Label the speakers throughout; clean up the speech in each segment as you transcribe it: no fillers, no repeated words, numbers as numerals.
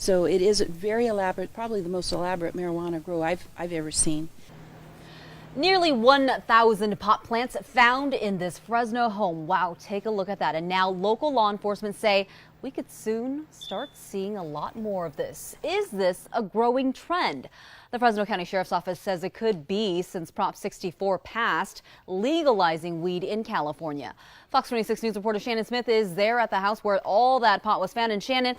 Speaker 1: So it is very elaborate, probably the most elaborate marijuana grow I've ever seen.
Speaker 2: Nearly 1,000 pot plants found in this Fresno home. Wow, take a look at that. And now local law enforcement say we could soon start seeing a lot more of this. Is this a growing trend? The Fresno County Sheriff's Office says it could be since Prop 64 passed, legalizing weed in California. Fox 26 News reporter Shannon Smith is there at the house where all that pot was found. And Shannon,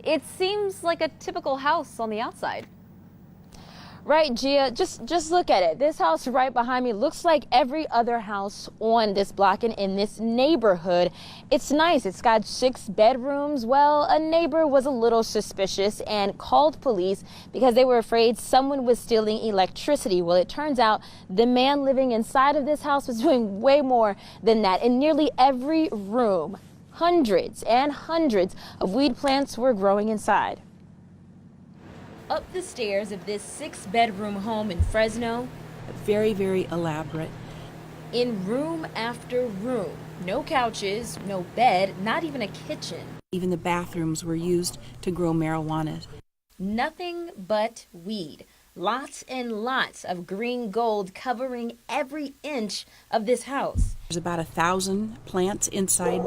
Speaker 2: it seems like a typical house on the outside.
Speaker 3: Right, Gia, just look at it. This house right behind me looks like every other house on this block and in this neighborhood. It's nice. It's got 6 bedrooms. Well, a neighbor was a little suspicious and called police because they were afraid someone was stealing electricity. Well, it turns out the man living inside of this house was doing way more than that. In nearly every room, hundreds and hundreds of weed plants were growing inside. Up the stairs of this 6-bedroom home in Fresno.
Speaker 1: Very, very elaborate.
Speaker 3: In room after room, no couches, no bed, not even a kitchen.
Speaker 1: Even the bathrooms were used to grow marijuana.
Speaker 3: Nothing but weed. Lots and lots of green gold covering every inch of this house.
Speaker 1: There's about 1,000 plants inside.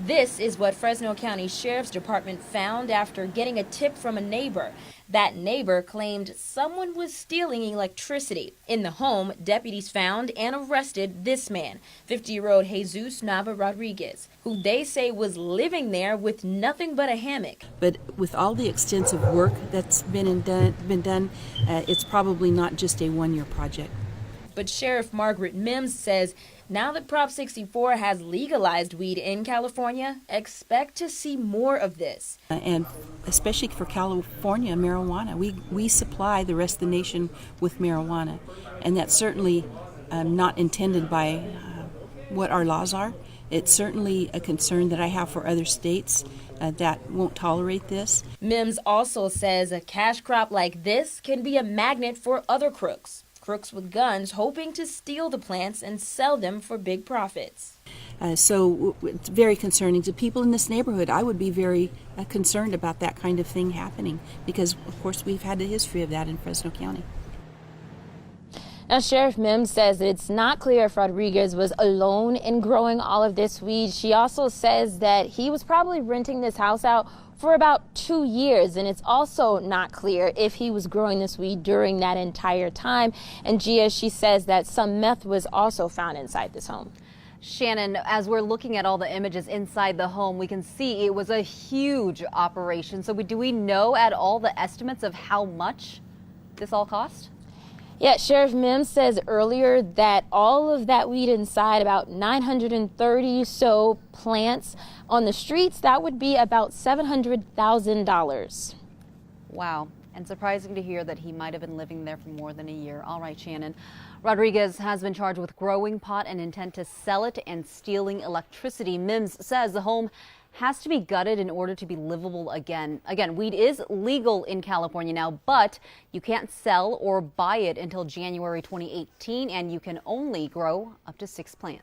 Speaker 3: This is what Fresno County Sheriff's Department found after getting a tip from a neighbor. That neighbor claimed someone was stealing electricity. In the home, deputies found and arrested this man, 50-year-old Jesus Nava Rodriguez, who they say was living there with nothing but a hammock.
Speaker 1: But with all the extensive work that's been done, it's probably not just a one-year project.
Speaker 3: But Sheriff Margaret Mims says now that Prop 64 has legalized weed in California, expect to see more of this.
Speaker 1: And especially for California marijuana, we supply the rest of the nation with marijuana. And that's certainly not intended by what our laws are. It's certainly a concern that I have for other states that won't tolerate this.
Speaker 3: Mims also says a cash crop like this can be a magnet for other crooks. Crooks with guns hoping to steal the plants and sell them for big profits.
Speaker 1: So it's very concerning to people in this neighborhood. I would be very concerned about that kind of thing happening because, of course, we've had a history of that in Fresno County.
Speaker 3: Now, Sheriff Mims says that it's not clear if Rodriguez was alone in growing all of this weed. She also says that he was probably renting this house out for about 2 years, and it's also not clear if he was growing this weed during that entire time. And Gia, she says that some meth was also found inside this home.
Speaker 2: Shannon, as we're looking at all the images inside the home, we can see it was a huge operation. So do we know at all the estimates of how much this all cost?
Speaker 3: Yeah, Sheriff Mims says earlier that all of that weed inside, about 930 so plants on the streets, that would be about $700,000.
Speaker 2: Wow. And surprising to hear that he might have been living there for more than a year. All right, Shannon. Rodriguez has been charged with growing pot and intent to sell it and stealing electricity. Mims says the home has to be gutted in order to be livable again. Again, weed is legal in California now, but you can't sell or buy it until January 2018, and you can only grow up to 6 plants.